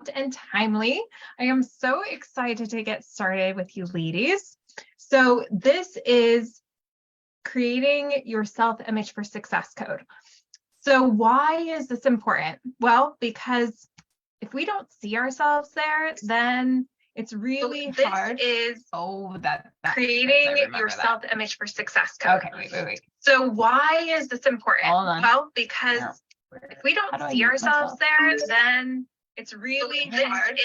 prompt and timely. I am so excited to get started with you ladies. So this is creating your self-image for success code. So why is this important? Well, because if we don't see ourselves there, then it's really hard. This is Creating your self-image for success code. Okay, wait. So why is this important? Hold on. Well, because if we don't see ourselves there, then it's really hard.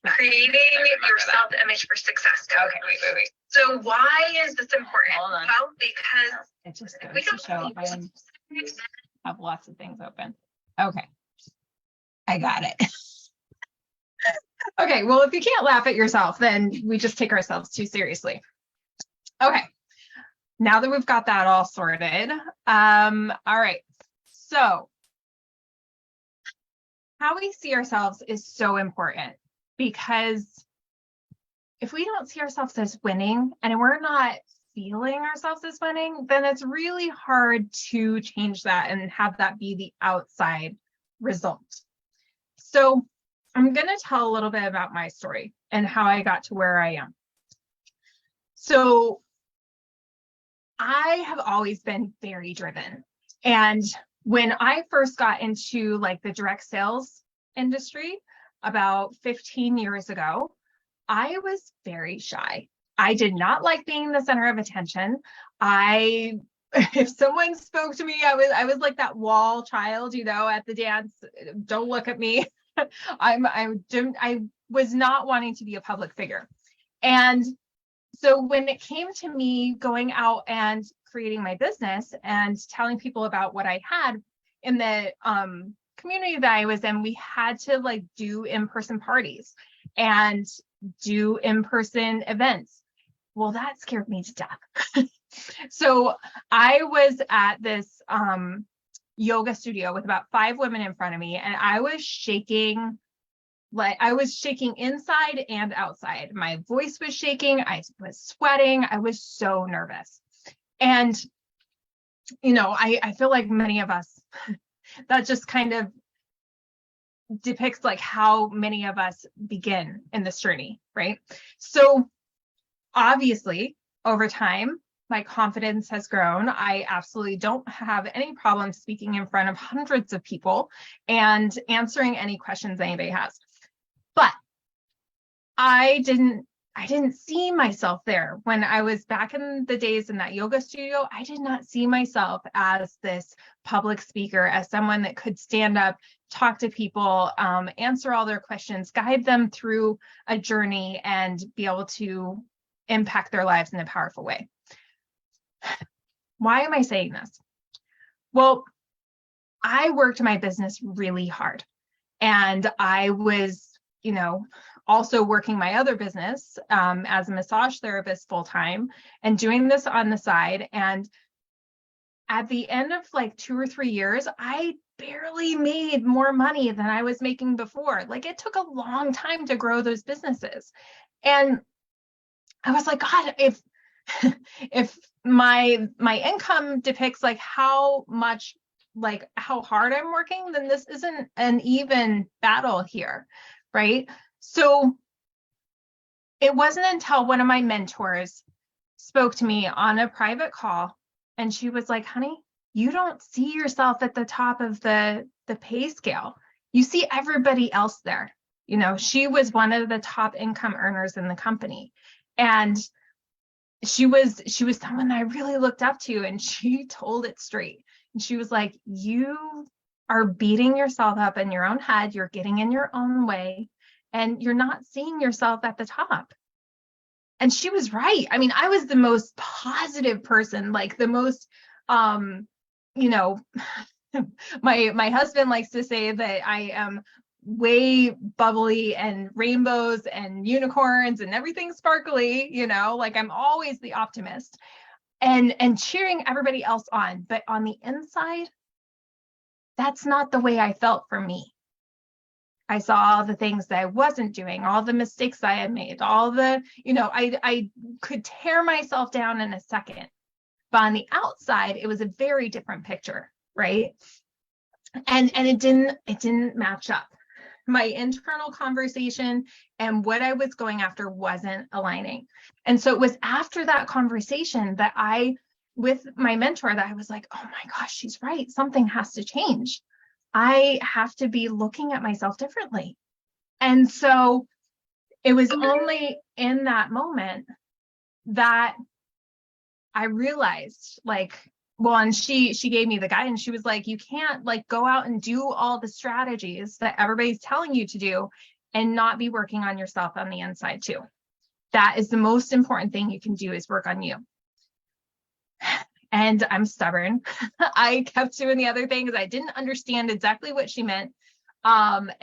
Creating your self-image for success code. Okay, wait. So why is this important? Hold on. Well, because It just if we goes to don't show see I have lots of things open. Okay, I got it. Okay, well, if you can't laugh at yourself, then we just take ourselves too seriously. Okay, now that we've got that all sorted, all right, so how we see ourselves is so important, because if we don't see ourselves as winning and we're not feeling ourselves as winning, then it's really hard to change that and have that be the outside result. So I'm going to tell a little bit about my story and how I got to where I am. So I have always been very driven. And when I first got into like the direct sales industry about 15 years ago, I was very shy. I did not like being the center of attention. If someone spoke to me, I was like that wall child, at the dance. Don't look at me. I was not wanting to be a public figure. And so when it came to me going out and creating my business and telling people about what I had in the community that I was in, we had to like do in-person parties and do in-person events. Well, that scared me to death. So I was at this yoga studio with about 5 women in front of me, and I was shaking, like I was shaking inside and outside. My voice was shaking. I was sweating. I was so nervous. And, I feel like many of us, that just kind of depicts like how many of us begin in this journey, right? So obviously over time, my confidence has grown. I absolutely don't have any problem speaking in front of hundreds of people and answering any questions anybody has. But I didn't see myself there. When I was back in the days in that yoga studio, I did not see myself as this public speaker, as someone that could stand up, talk to people, answer all their questions, guide them through a journey, and be able to impact their lives in a powerful way. Why am I saying this? Well, I worked my business really hard, and I was, also working my other business as a massage therapist full-time and doing this on the side. And at the end of like 2 or 3 years, I barely made more money than I was making before. Like, it took a long time to grow those businesses. And I was like, God, if my income depicts like how much, like how hard I'm working, then this isn't an even battle here, right? So it wasn't until one of my mentors spoke to me on a private call, and she was like, honey, you don't see yourself at the top of the pay scale. You see everybody else there. She was one of the top income earners in the company. And she was someone that I really looked up to, and she told it straight. And she was like, you are beating yourself up in your own head. You're getting in your own way, and you're not seeing yourself at the top. And she was right. I mean, I was the most positive person, like the most, my husband likes to say that I am way bubbly and rainbows and unicorns and everything sparkly, like I'm always the optimist and cheering everybody else on. But on the inside, that's not the way I felt for me. I saw all the things that I wasn't doing, all the mistakes I had made, all the, I could tear myself down in a second. But on the outside, it was a very different picture, right? And it didn't match up. my internal conversation and what I was going after wasn't aligning. And so it was after that conversation that with my mentor, that I was like, oh my gosh, she's right. Something has to change. I have to be looking at myself differently. And so it was only in that moment that I realized, like, well, and she gave me the guidance. She was like, you can't like go out and do all the strategies that everybody's telling you to do and not be working on yourself on the inside too. That is the most important thing you can do, is work on you. And I'm stubborn. I kept doing the other things. I didn't understand exactly what she meant. But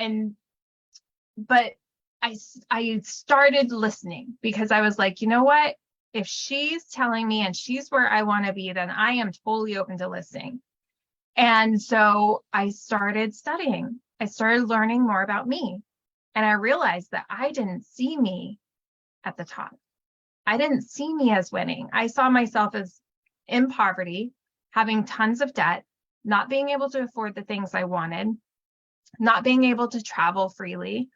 I started listening, because I was like, you know what? If she's telling me and she's where I want to be, then I am totally open to listening. And so I started studying. I started learning more about me. And I realized that I didn't see me at the top. I didn't see me as winning. I saw myself as in poverty, having tons of debt, not being able to afford the things I wanted, not being able to travel freely,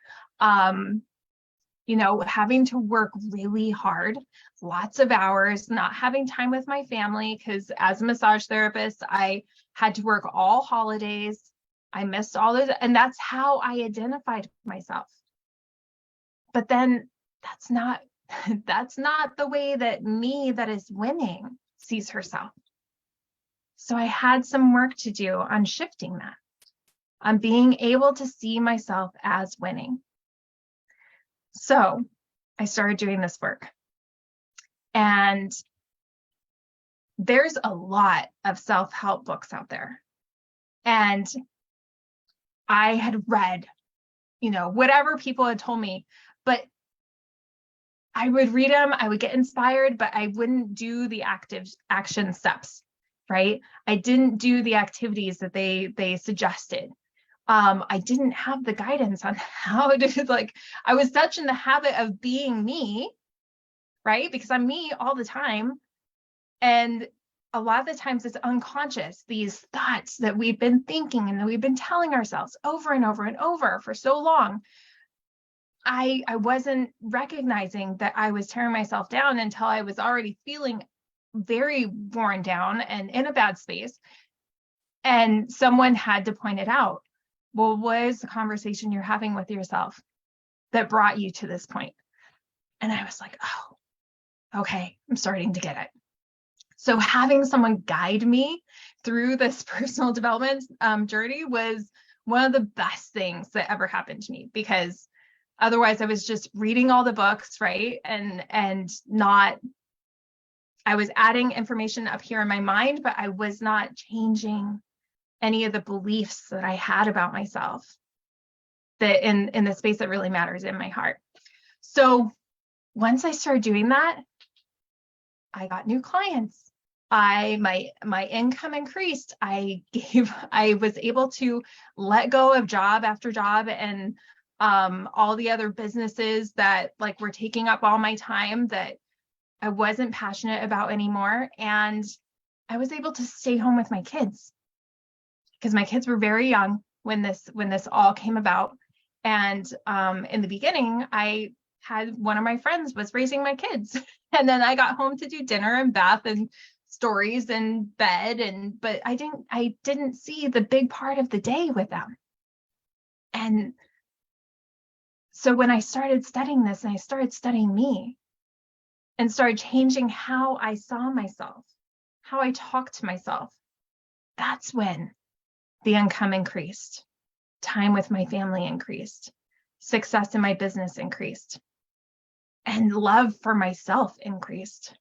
having to work really hard, lots of hours, not having time with my family, because as a massage therapist, I had to work all holidays. I missed all those, and that's how I identified myself. But then that's not the way that me that is winning sees herself. So I had some work to do on shifting that, on being able to see myself as winning. So I started doing this work. And there's a lot of self-help books out there. And I had read, whatever people had told me, but I would read them, I would get inspired, but I wouldn't do the active action steps, right? I didn't do the activities that they suggested. I didn't have the guidance on how to, I was such in the habit of being me, right? Because I'm me all the time. And a lot of the times it's unconscious, these thoughts that we've been thinking and that we've been telling ourselves over and over and over for so long. I wasn't recognizing that I was tearing myself down until I was already feeling very worn down and in a bad space. And someone had to point it out. Well, what is the conversation you're having with yourself that brought you to this point? And I was like, oh, okay, I'm starting to get it. So having someone guide me through this personal development journey was one of the best things that ever happened to me, because otherwise I was just reading all the books, right? And not, I was adding information up here in my mind, but I was not changing any of the beliefs that I had about myself, that in the space that really matters in my heart. So once I started doing that, I got new clients. My income increased. I was able to let go of job after job and all the other businesses that were taking up all my time that I wasn't passionate about anymore. And I was able to stay home with my kids, because my kids were very young when this all came about. And in the beginning, I had one of my friends was raising my kids, and then I got home to do dinner and bath and stories and bed, but I didn't see the big part of the day with them. And so when I started studying this, and I started studying me and started changing how I saw myself, how I talked to myself, that's when the income increased, time with my family increased, success in my business increased, and love for myself increased,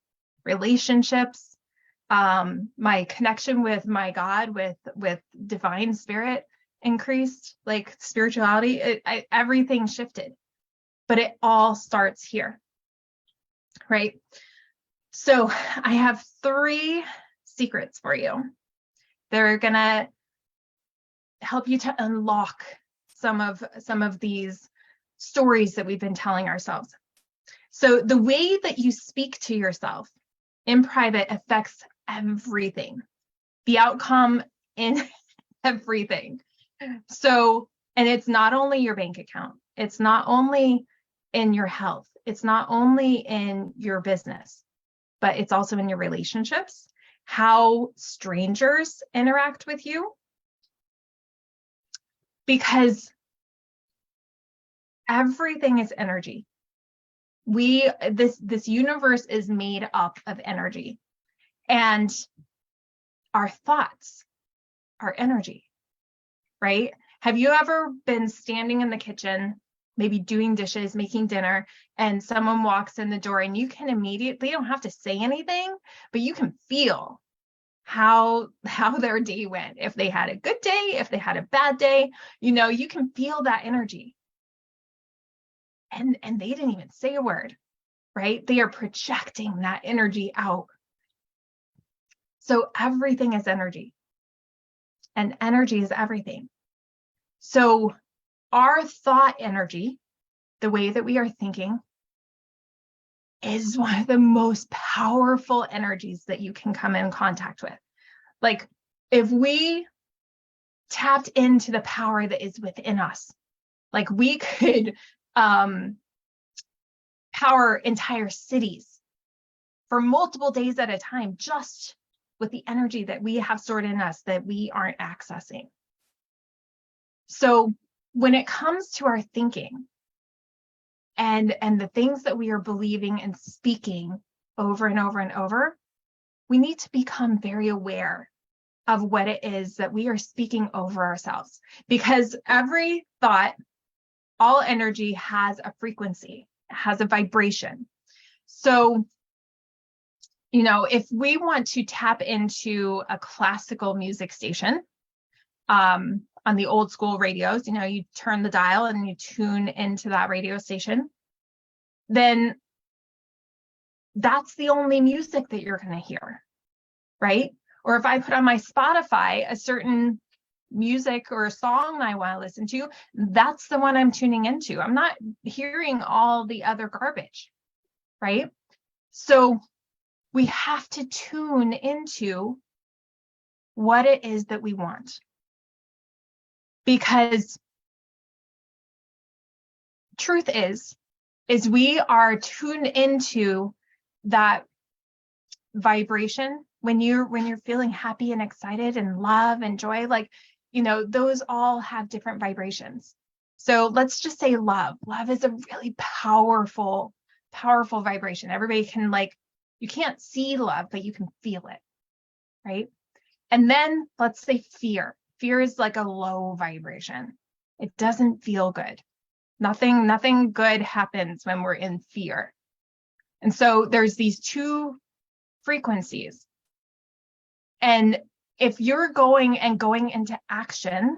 relationships, my connection with my God, with divine spirit increased, spirituality, everything shifted. But it all starts here, right? So I have 3 secrets for you. They're gonna help you to unlock some of these stories that we've been telling ourselves. So the way that you speak to yourself in private affects everything, the outcome in everything. So, And it's not only your bank account. It's not only in your health. It's not only in your business, but it's also in your relationships, how strangers interact with you. Because everything is energy. This universe is made up of energy, and our thoughts are energy, right? Have you ever been standing in the kitchen, maybe doing dishes, making dinner, and someone walks in the door and you can immediately, they don't have to say anything, but you can feel how their day went. If they had a good day, if they had a bad day, you can feel that energy. And they didn't even say a word, right? They are projecting that energy out. So everything is energy, and energy is everything. So our thought energy, the way that we are thinking, is one of the most powerful energies that you can come in contact with. Like, if we tapped into the power that is within us, like we could power entire cities for multiple days at a time, just with the energy that we have stored in us that we aren't accessing. So when it comes to our thinking and the things that we are believing and speaking over and over and over, we need to become very aware of what it is that we are speaking over ourselves, because every thought, all energy has a frequency, has a vibration. So, if we want to tap into a classical music station, on the old school radios, you turn the dial and you tune into that radio station, then that's the only music that you're going to hear, right? Or if I put on my Spotify a certain music or a song I want to listen to, that's the one I'm tuning into. I'm not hearing all the other garbage, right? So we have to tune into what it is that we want. Because truth is we are tuned into that vibration when you're feeling happy and excited and love and joy, like, those all have different vibrations. So let's just say love is a really powerful vibration. Everybody can, you can't see love, but you can feel it, right? And then let's say fear is like a low vibration. It doesn't feel good. Nothing good happens when we're in fear. And so there's these two frequencies. And if you're going into action,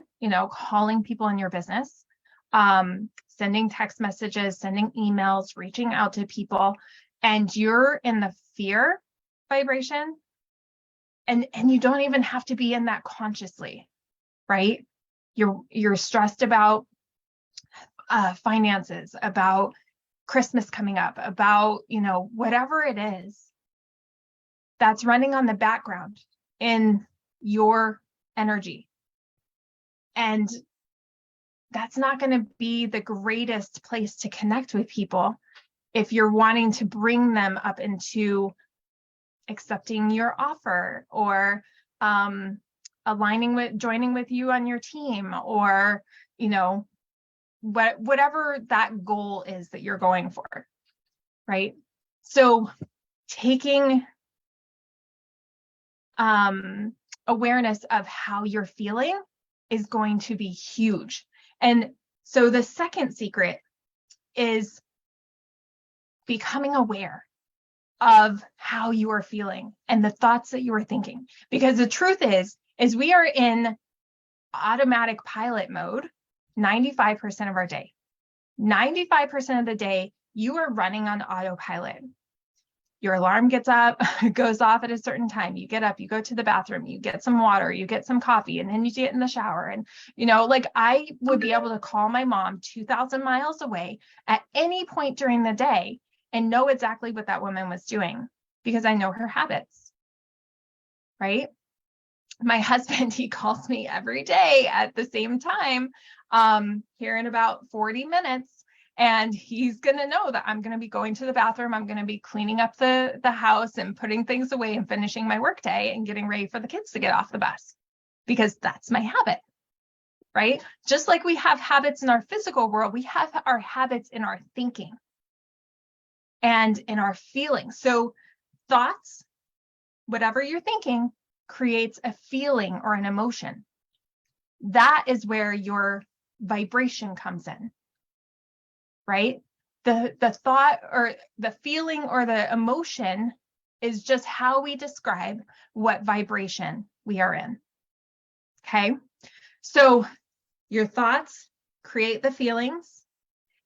calling people in your business, sending text messages, sending emails, reaching out to people, and you're in the fear vibration, and you don't even have to be in that consciously, right? You're stressed about finances, about Christmas coming up, about, whatever it is that's running on the background in your energy. And that's not going to be the greatest place to connect with people if you're wanting to bring them up into accepting your offer, or joining with you on your team, or, whatever that goal is that you're going for, right? So taking awareness of how you're feeling is going to be huge. And so the second secret is becoming aware of how you are feeling and the thoughts that you are thinking. Because the truth is we are in automatic pilot mode 95% of our day. 95% of the day, you are running on autopilot. Your alarm goes off at a certain time. You get up, you go to the bathroom, you get some water, you get some coffee, and then you get in the shower. And, I would be able to call my mom 2,000 miles away at any point during the day and know exactly what that woman was doing, because I know her habits, right? My husband, he calls me every day at the same time, here in about 40 minutes. And he's going to know that I'm going to be going to the bathroom. I'm going to be cleaning up the house and putting things away and finishing my workday and getting ready for the kids to get off the bus, because that's my habit, right? Just like we have habits in our physical world, we have our habits in our thinking and in our feelings. So thoughts, whatever you're thinking, creates a feeling or an emotion. That is where your vibration comes in, right? The thought or the feeling or the emotion is just how we describe what vibration we are in. Okay, so your thoughts create the feelings,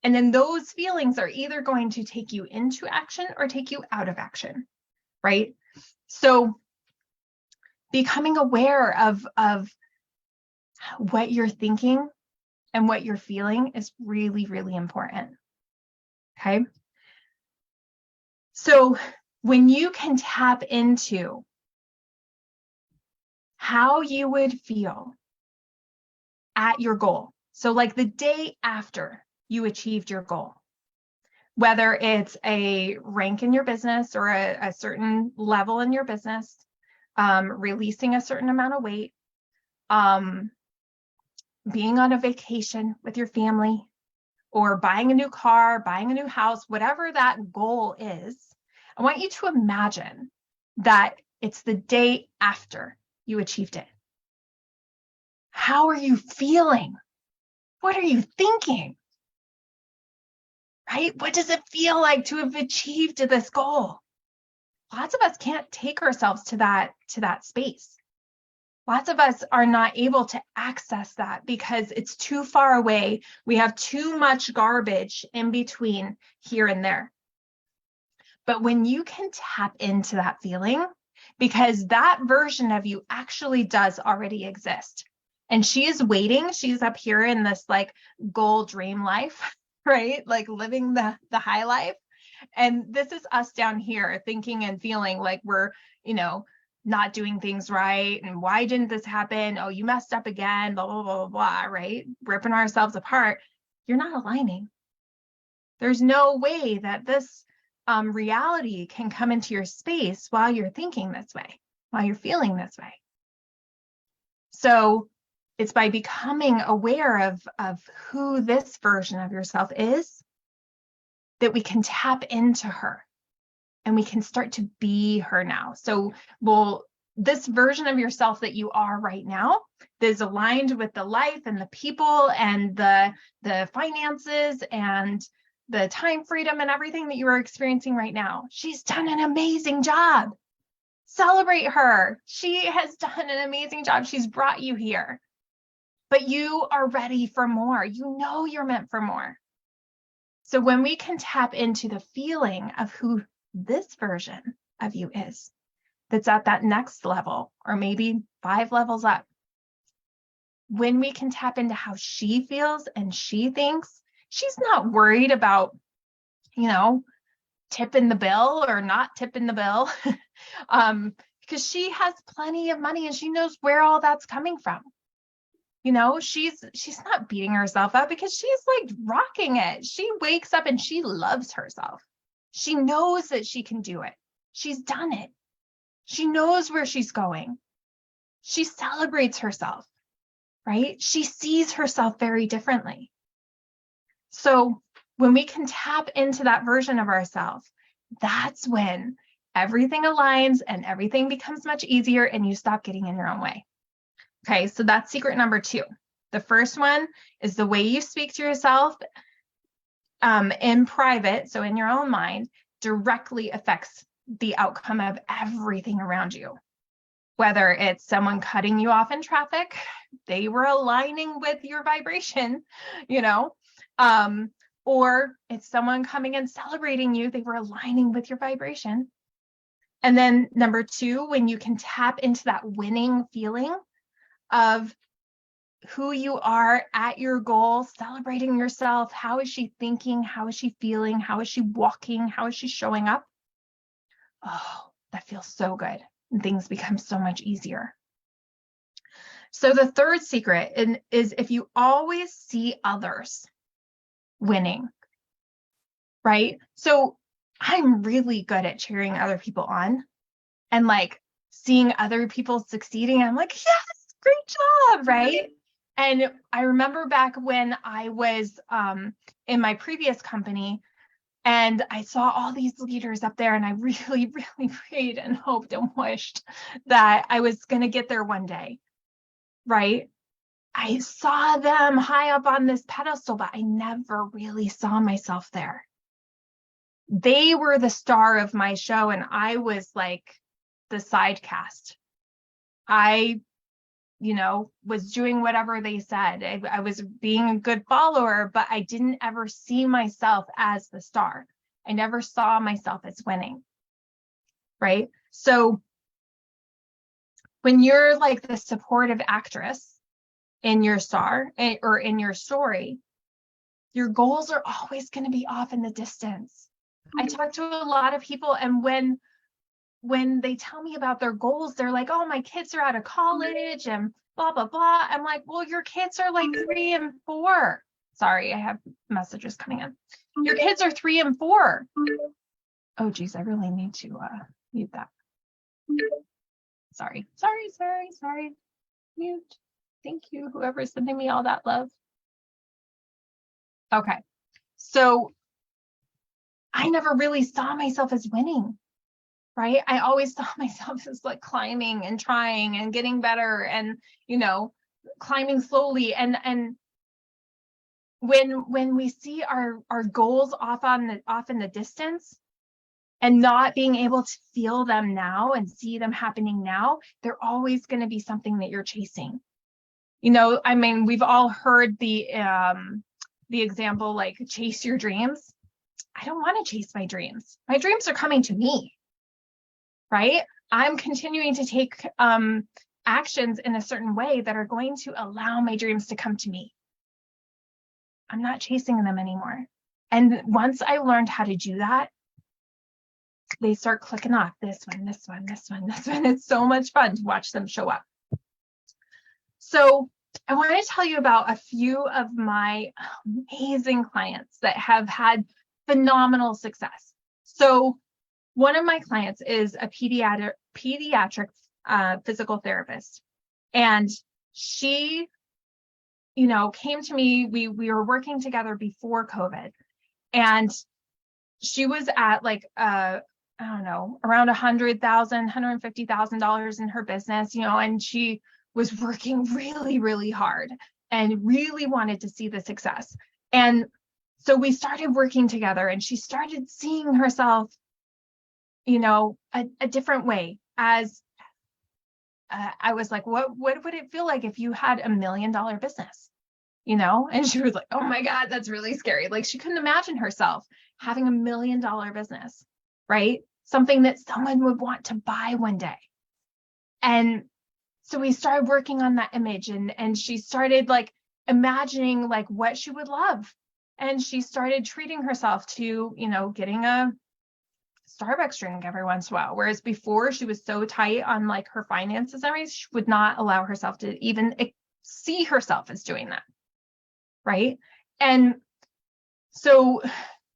and then those feelings are either going to take you into action or take you out of action, right? So becoming aware of what you're thinking and what you're feeling is really, really important. Okay. So when you can tap into how you would feel at your goal, so like the day after you achieved your goal, whether it's a rank in your business or a certain level in your business, releasing a certain amount of weight, being on a vacation with your family, or buying a new car, buying a new house, whatever that goal is, I want you to imagine that it's the day after you achieved it. How are you feeling? What are you thinking? Right? What does it feel like to have achieved this goal? Lots of us can't take ourselves to that space. Lots of us are not able to access that because it's too far away. We have too much garbage in between here and there. But when you can tap into that feeling, because that version of you actually does already exist, and she is waiting, she's up here in this like goal dream life, right? Like living the high life. And this is us down here thinking and feeling like we're, not doing things right. And why didn't this happen? Oh, you messed up again, blah, blah, blah, blah, blah, right? Ripping ourselves apart. You're not aligning. There's no way that this reality can come into your space while you're thinking this way, while you're feeling this way. So it's by becoming aware of who this version of yourself is that we can tap into her. And we can start to be her now. So, this version of yourself that you are right now that is aligned with the life and the people and the finances and the time freedom and everything that you are experiencing right now. She's done an amazing job. Celebrate her. She has done an amazing job. She's brought you here. But you are ready for more. You know you're meant for more. So when we can tap into the feeling of who this version of you is, that's at that next level, or maybe 5 levels up, when we can tap into how she feels and she thinks, she's not worried about, tipping the bill or not tipping the bill, because she has plenty of money and she knows where all that's coming from. She's not beating herself up because she's like rocking it. She wakes up and she loves herself. She knows that she can do it. She's done it. She knows where she's going. She celebrates herself, right? She sees herself very differently. So when we can tap into that version of ourselves, that's when everything aligns and everything becomes much easier and you stop getting in your own way. Okay, so that's secret number 2. The first one is the way you speak to yourself in private, so in your own mind, directly affects the outcome of everything around you. Whether it's someone cutting you off in traffic, they were aligning with your vibration, or it's someone coming and celebrating you, they were aligning with your vibration. And then number 2, when you can tap into that winning feeling of who you are at your goal, celebrating yourself. How is she thinking? How is she feeling? How is she walking? How is she showing up? Oh, that feels so good. And things become so much easier. So the third secret is if you always see others winning, right? So I'm really good at cheering other people on and like seeing other people succeeding. I'm like, yes, great job, right? And I remember back when I was in my previous company and I saw all these leaders up there, and I really, really prayed and hoped and wished that I was going to get there one day, right? I saw them high up on this pedestal, but I never really saw myself there. They were the star of my show, and I was like the side cast. I, was doing whatever they said. I was being a good follower, but I didn't ever see myself as the star. I never saw myself as winning, right? So when you're like the supportive actress in your star or in your story, your goals are always going to be off in the distance. I talk to a lot of people, and when they tell me about their goals, they're like, oh, my kids are out of college and blah, blah, blah. I'm like, well, your kids are like 3 and 4. Sorry, I have messages coming in. Your kids are 3 and 4. Oh, geez, I really need to mute that. Sorry. Mute. Thank you, whoever's sending me all that love. Okay, so I never really saw myself as winning, right? I always saw myself as like climbing and trying and getting better and, climbing slowly. And when we see our goals off in the distance and not being able to feel them now and see them happening now, they're always going to be something that you're chasing. I mean, we've all heard the example, like, chase your dreams. I don't want to chase my dreams. My dreams are coming to me, right? I'm continuing to take actions in a certain way that are going to allow my dreams to come to me. I'm not chasing them anymore. And once I learned how to do that, they start clicking off this one. It's so much fun to watch them show up. So I want to tell you about a few of my amazing clients that have had phenomenal success. So one of my clients is a pediatric physical therapist, and she, came to me. We were working together before COVID, and she was at like I don't know, around $100,000, $150,000 in her business, and she was working really, really hard and really wanted to see the success. And so we started working together, and she started seeing herself, a different way. As I was like, what would it feel like if you had $1 million business? And she was like, oh my God, that's really scary. Like, she couldn't imagine herself having $1 million business, right? Something that someone would want to buy one day. And so we started working on that image, and she started like imagining like what she would love. And she started treating herself to, getting a Starbucks drink every once in a while. Whereas before, she was so tight on like her finances and everything, she would not allow herself to even see herself as doing that. Right. And so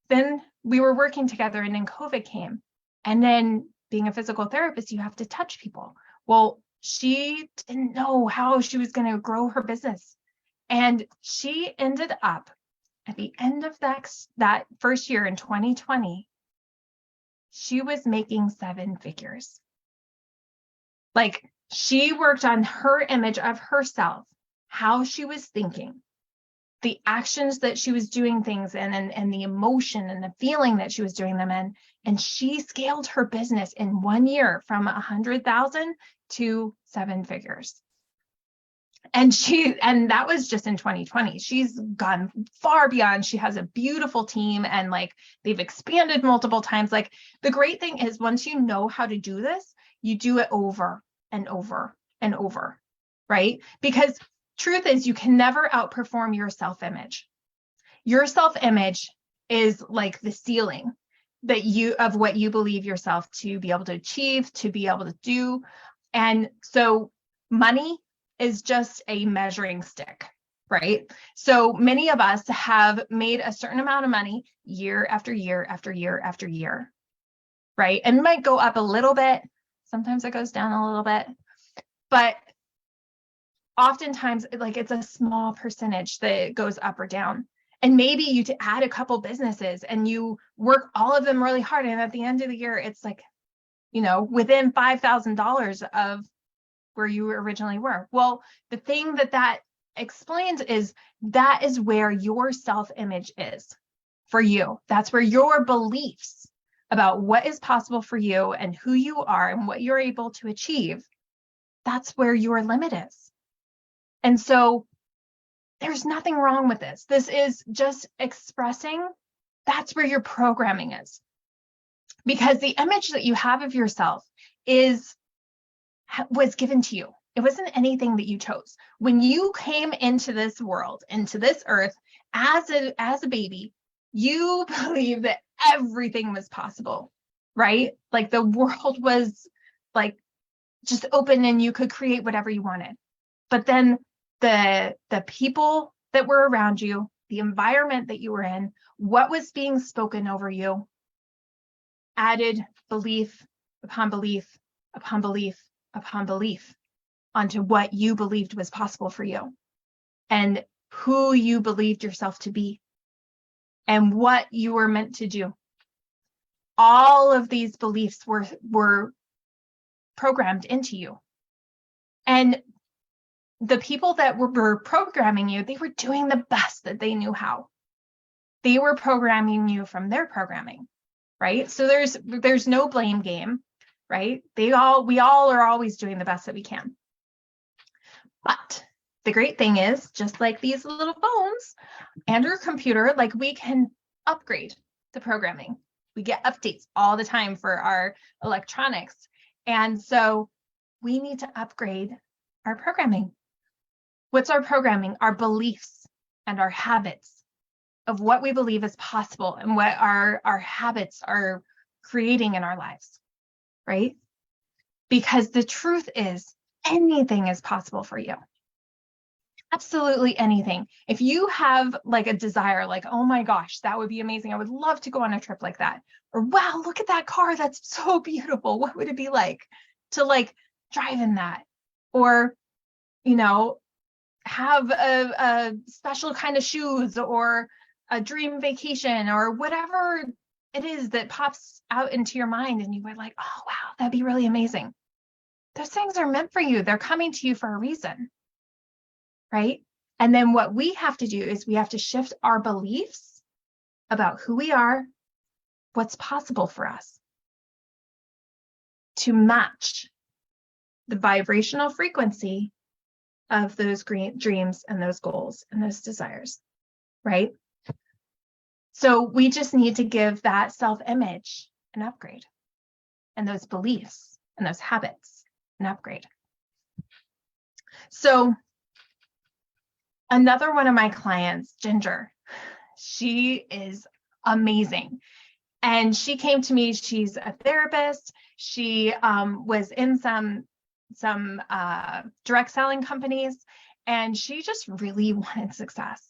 then we were working together, and then COVID came. And then being a physical therapist, you have to touch people. Well, she didn't know how she was going to grow her business. And she ended up at the end of that first year in 2020, she was making 7 figures. Like, she worked on her image of herself, how she was thinking, the actions that she was doing things in, and the emotion and the feeling that she was doing them in. And she scaled her business in 1 year from 100,000 to 7 figures. And that was just in 2020. She's gone far beyond. She has a beautiful team, and like, they've expanded multiple times. Like, the great thing is, once you know how to do this, you do it over and over and over, right? Because truth is, you can never outperform your self-image. Your self-image is like the ceiling of what you believe yourself to be able to achieve, to be able to do. And so money is just a measuring stick, right? So many of us have made a certain amount of money year after year after year after year, right? And it might go up a little bit. Sometimes it goes down a little bit, but oftentimes like it's a small percentage that goes up or down. And maybe you to add a couple businesses and you work all of them really hard. And at the end of the year, it's like, within $5,000 of where you originally were. Well, the thing that explains is that is where your self-image is for you. That's where your beliefs about what is possible for you and who you are and what you're able to achieve, that's where your limit is. And so there's nothing wrong with this. This is just expressing that's where your programming is. Because the image that you have of yourself was given to you. It wasn't anything that you chose. When you came into this world, into this earth as a baby, you believed that everything was possible, right? Like the world was like just open and you could create whatever you wanted. But then the people that were around you, the environment that you were in, what was being spoken over you, added belief upon belief upon belief upon belief onto what you believed was possible for you and who you believed yourself to be and what you were meant to do. All of these beliefs were programmed into you. And the people that were programming you, they were doing the best that they knew how. They were programming you from their programming, right? So there's no blame game, right? We all are always doing the best that we can. But the great thing is, just like these little phones and our computer, like we can upgrade the programming. We get updates all the time for our electronics. And so we need to upgrade our programming. What's our programming? Our beliefs and our habits of what we believe is possible and what our habits are creating in our lives, right? Because the truth is anything is possible for you. Absolutely anything. If you have like a desire, like, oh my gosh, that would be amazing. I would love to go on a trip like that. Or wow, look at that car. That's so beautiful. What would it be like to like drive in that? Or, have a special kind of shoes or a dream vacation or whatever it is that pops out into your mind. And you were like, oh, wow, that'd be really amazing. Those things are meant for you. They're coming to you for a reason. Right? And then what we have to do is we have to shift our beliefs about who we are, what's possible for us, to match the vibrational frequency of those dreams and those goals and those desires, right? So we just need to give that self-image an upgrade, and those beliefs and those habits an upgrade. So another one of my clients, Ginger, she is amazing. And she came to me, she's a therapist. She was in some direct selling companies, and she just really wanted success.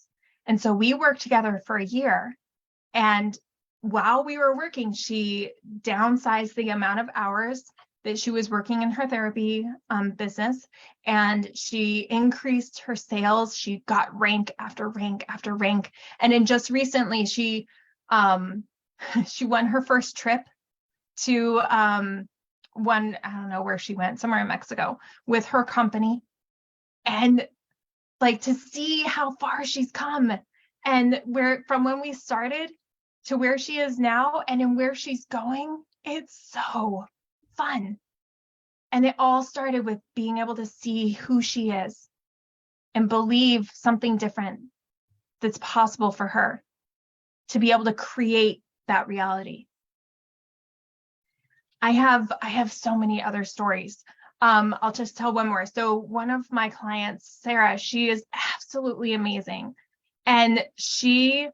And so we worked together for a year. And while we were working, she downsized the amount of hours that she was working in her therapy business, and she increased her sales. She got rank after rank after rank. And then just recently, she won her first trip to I don't know where she went, somewhere in Mexico with her company. And like to see how far she's come and from when we started to where she is now and in where she's going, it's so fun. And it all started with being able to see who she is and believe something different that's possible for her to be able to create that reality. I have so many other stories. I'll just tell one more. So one of my clients, Sarah, she is absolutely amazing. And she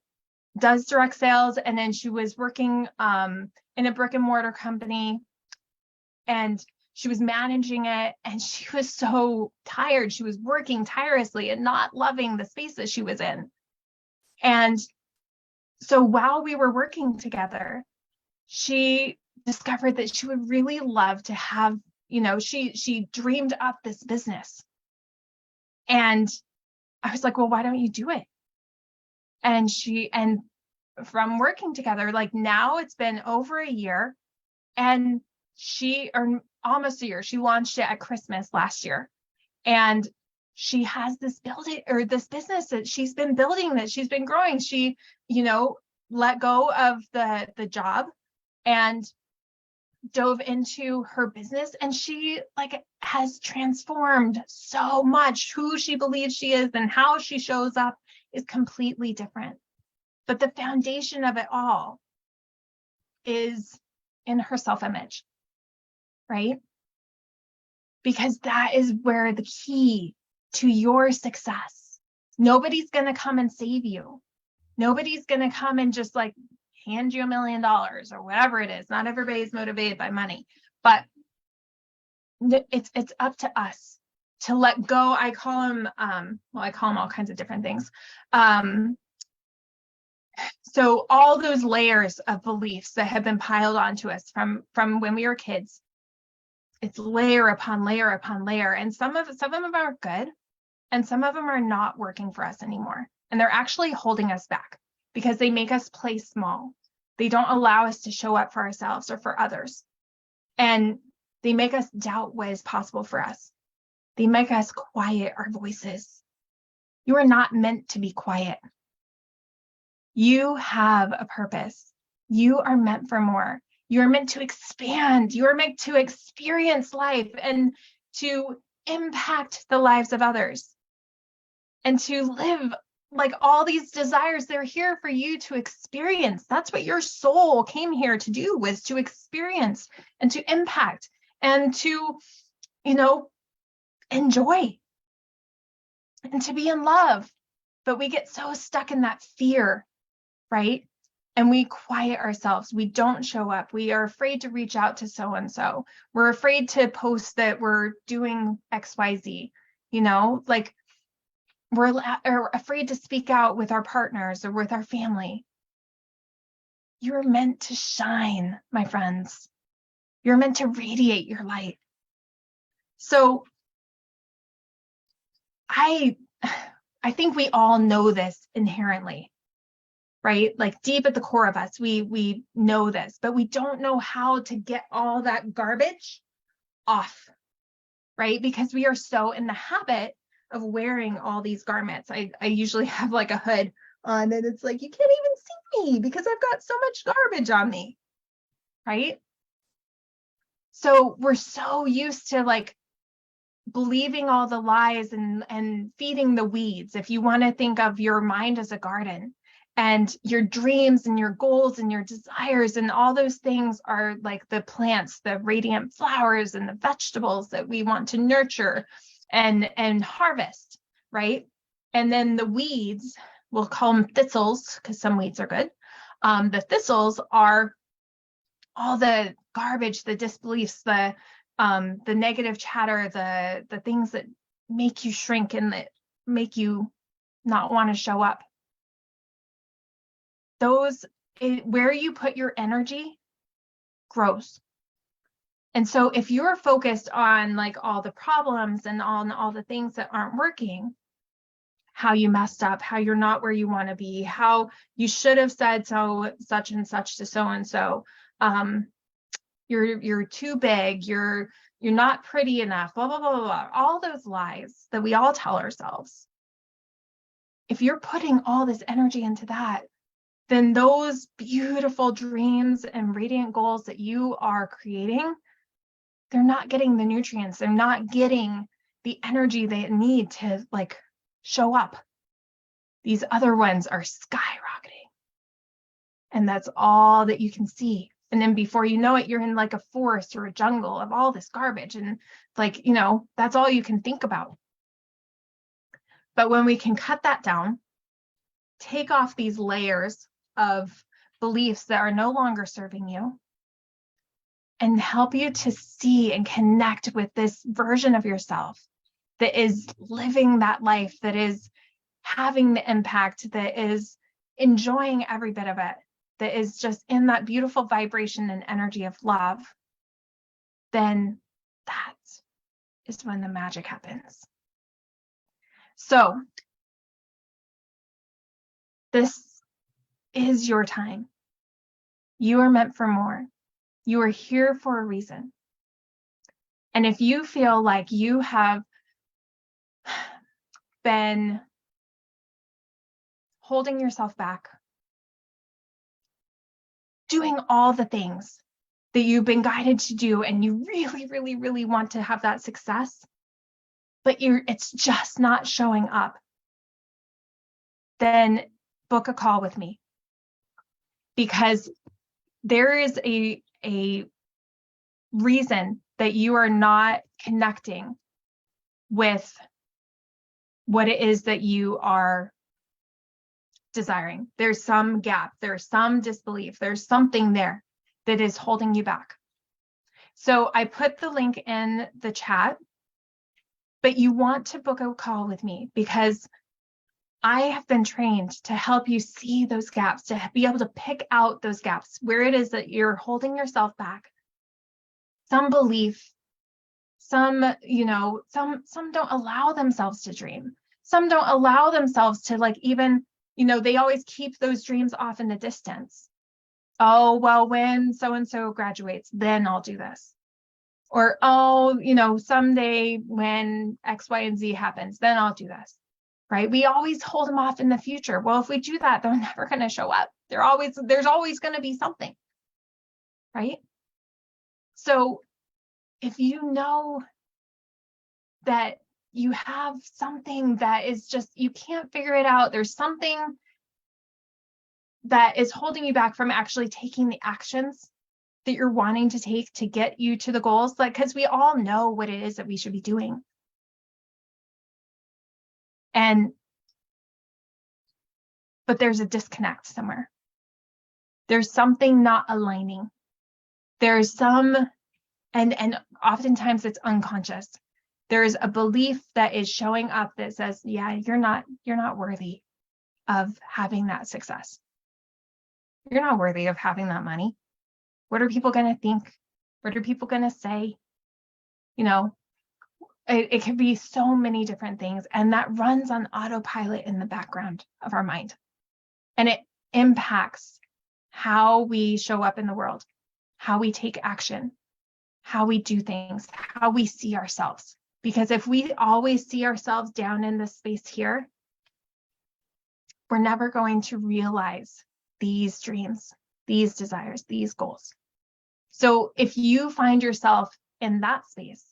does direct sales. And then she was working in a brick and mortar company. And she was managing it, and she was so tired. She was working tirelessly and not loving the space that she was in. And so while we were working together, she discovered that she would really love to have, she dreamed up this business. And I was like, well, why don't you do it? And from working together, like now it's been over a year, and or almost a year, she launched it at Christmas last year. And she has this business that she's been building, that she's been growing. She, let go of the job and dove into her business, and she has transformed so much. Who she believes she is and how she shows up is completely different. But the foundation of it all is in her self-image, right? Because that is where the key to your success. Nobody's going to come and save you. Nobody's going to come and just hand you $1 million or whatever it is. Not everybody's motivated by money, but it's up to us to let go. I call them all kinds of different things. So all those layers of beliefs that have been piled onto us from when we were kids, it's layer upon layer upon layer. And some of them are good, and some of them are not working for us anymore. And they're actually holding us back because they make us play small. They don't allow us to show up for ourselves or for others. And they make us doubt what is possible for us. They make us quiet our voices. You are not meant to be quiet. You have a purpose. You are meant for more. You are meant to expand. You are meant to experience life and to impact the lives of others and to live all these desires. They're here for you to experience. That's what your soul came here to do, was to experience and to impact and to, enjoy and to be in love. But we get so stuck in that fear, right? And we quiet ourselves. We don't show up. We are afraid to reach out to so-and-so. We're afraid to post that we're doing XYZ, we're afraid to speak out with our partners or with our family. You're meant to shine, my friends. You're meant to radiate your light. So I think we all know this inherently, right? Deep at the core of us, we know this, but we don't know how to get all that garbage off, right? Because we are so in the habit of wearing all these garments. I usually have a hood on, and it's you can't even see me because I've got so much garbage on me, right? So we're so used to believing all the lies and feeding the weeds. If you want to think of your mind as a garden, and your dreams and your goals and your desires and all those things are the plants, the radiant flowers and the vegetables that we want to nurture and harvest, right? And then the weeds, we'll call them thistles because some weeds are good. The thistles are all the garbage, the disbeliefs, the negative chatter, the things that make you shrink and that make you not want to show up. Where you put your energy grows. And so if you're focused on all the problems and on all the things that aren't working, how you messed up, how you're not where you want to be, how you should have said such and such to so and so, you're too big, you're not pretty enough, blah blah blah blah blah, all those lies that we all tell ourselves. If you're putting all this energy into that, then those beautiful dreams and radiant goals that you are creating, they're not getting the nutrients. They're not getting the energy they need to show up. These other ones are skyrocketing. And that's all that you can see. And then before you know it, you're in a forest or a jungle of all this garbage. And that's all you can think about. But when we can cut that down, take off these layers of beliefs that are no longer serving you, and help you to see and connect with this version of yourself that is living that life, that is having the impact, that is enjoying every bit of it, that is just in that beautiful vibration and energy of love, then that is when the magic happens. So this is your time. You are meant for more. You are here for a reason. And if you feel like you have been holding yourself back, doing all the things that you've been guided to do, and you really, really, really want to have that success, but it's just not showing up, then book a call with me. Because there is a reason that you are not connecting with what it is that you are desiring. There's some gap, there's some disbelief, there's something there that is holding you back. So I put the link in the chat, but you want to book a call with me because I have been trained to help you see those gaps, to be able to pick out those gaps, where it is that you're holding yourself back. Some belief, some don't allow themselves to dream. Some don't allow themselves to even, they always keep those dreams off in the distance. Oh, well, when so-and-so graduates, then I'll do this. Or, oh, someday when X, Y, and Z happens, then I'll do this. Right? We always hold them off in the future. Well, if we do that, they're never going to show up. There's always going to be something. Right? So if you know that you have something that is just, you can't figure it out, there's something that is holding you back from actually taking the actions that you're wanting to take to get you to the goals, because we all know what it is that we should be doing. But there's a disconnect somewhere. There's something not aligning. There's some, and oftentimes it's unconscious. There's a belief that is showing up that says, yeah, you're not worthy of having that success. You're not worthy of having that money. What are people going to think? What are people going to say? It could be so many different things, and that runs on autopilot in the background of our mind. And it impacts how we show up in the world, how we take action, how we do things, how we see ourselves. Because if we always see ourselves down in this space here, we're never going to realize these dreams, these desires, these goals. So if you find yourself in that space,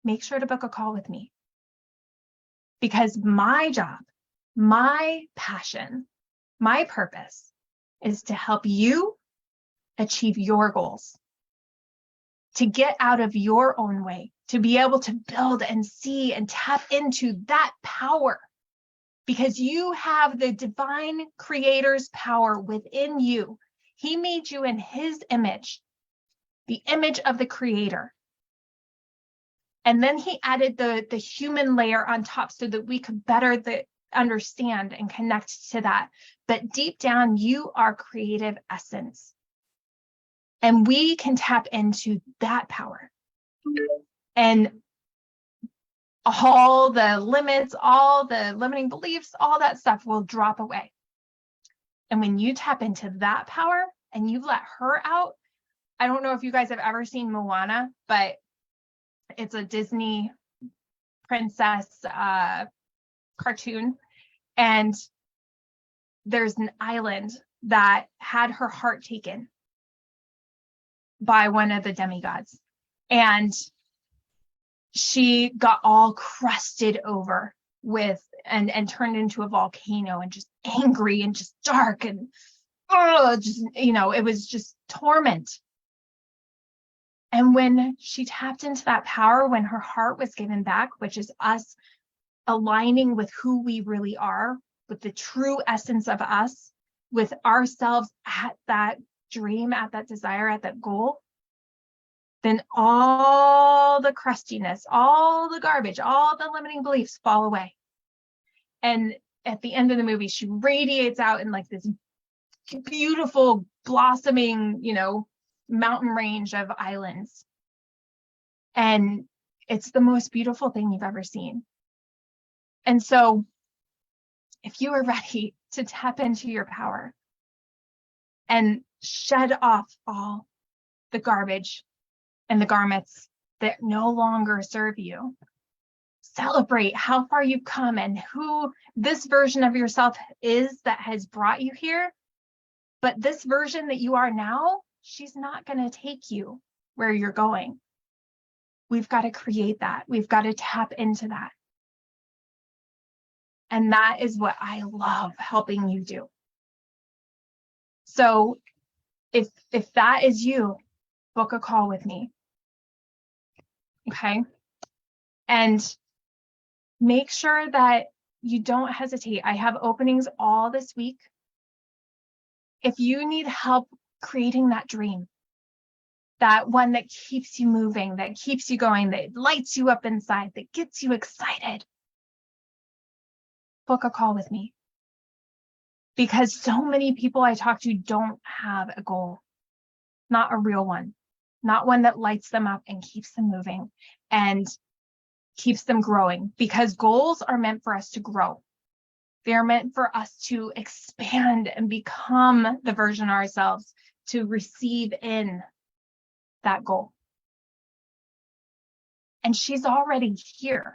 make sure to book a call with me. Because my job, my passion, my purpose is to help you achieve your goals, to get out of your own way, to be able to build and see and tap into that power, because you have the divine creator's power within you. He made you in his image, the image of the creator. And then he added the human layer on top so that we could better understand and connect to that. But deep down, you are creative essence. And we can tap into that power. And all the limits, all the limiting beliefs, all that stuff will drop away. And when you tap into that power and you let her out, I don't know if you guys have ever seen Moana, but it's a Disney princess cartoon. And there's an island that had her heart taken by one of the demigods. And she got all crusted over with and turned into a volcano and just angry and just dark and it was just torment. And when she tapped into that power, when her heart was given back, which is us aligning with who we really are, with the true essence of us, with ourselves at that dream, at that desire, at that goal, then all the crustiness, all the garbage, all the limiting beliefs fall away. And at the end of the movie, she radiates out in like this beautiful blossoming, mountain range of islands. And it's the most beautiful thing you've ever seen. And so if you are ready to tap into your power and shed off all the garbage and the garments that no longer serve you, celebrate how far you've come and who this version of yourself is that has brought you here. But this version that you are now, she's not going to take you where you're going. We've got to create that. We've got to tap into that. And that is what I love helping you do. So if that is you, book a call with me. Okay? And make sure that you don't hesitate. I have openings all this week. If you need help creating that dream, that one that keeps you moving, that keeps you going, that lights you up inside, that gets you excited, book a call with me. Because so many people I talk to don't have a goal, not a real one, not one that lights them up and keeps them moving and keeps them growing, because goals are meant for us to grow. They are meant for us to expand and become the version of ourselves to receive in that goal. And she's already here.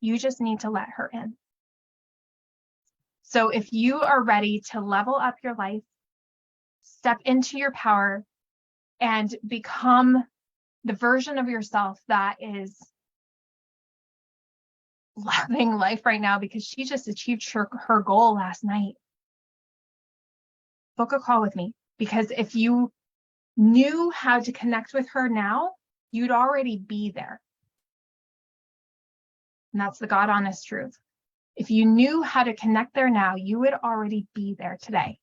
You just need to let her in. So if you are ready to level up your life, step into your power, and become the version of yourself that is loving life right now because she just achieved her goal last night, book a call with me. Because if you knew how to connect with her now, you'd already be there. And that's the God honest truth. If you knew how to connect there now, you would already be there today.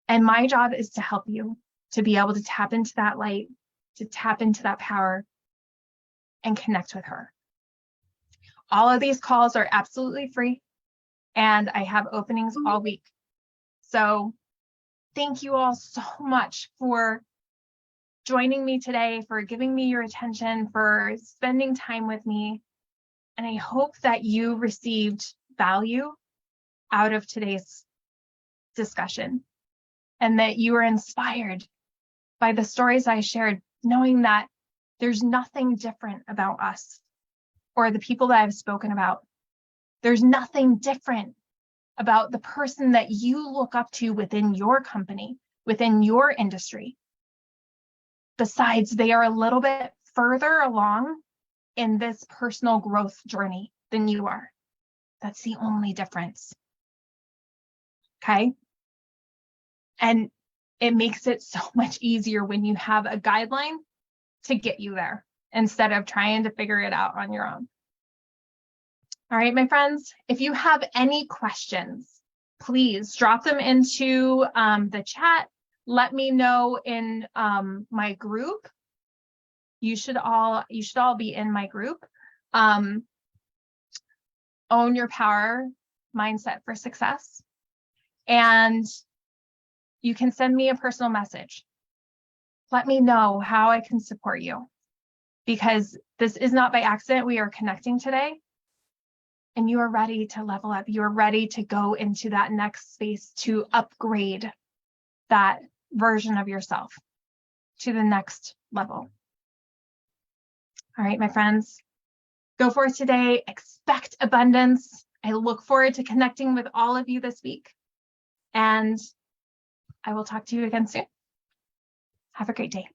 And my job is to help you to be able to tap into that light, to tap into that power, and connect with her. All of these calls are absolutely free, and I have openings all week. So thank you all so much for joining me today, for giving me your attention, for spending time with me. And I hope that you received value out of today's discussion and that you were inspired by the stories I shared, knowing that there's nothing different about us or the people that I've spoken about. There's nothing different about the person that you look up to within your company, within your industry. Besides, they are a little bit further along in this personal growth journey than you are. That's the only difference. Okay? And it makes it so much easier when you have a guideline to get you there instead of trying to figure it out on your own. All right, my friends, if you have any questions, please drop them into the chat. Let me know in my group. You should all be in my group. Own Your Power Mindset for Success. And you can send me a personal message. Let me know how I can support you, because this is not by accident. We are connecting today, and you are ready to level up. You are ready to go into that next space to upgrade that version of yourself to the next level. All right, my friends, go forth today. Expect abundance. I look forward to connecting with all of you this week, and I will talk to you again soon. Have a great day.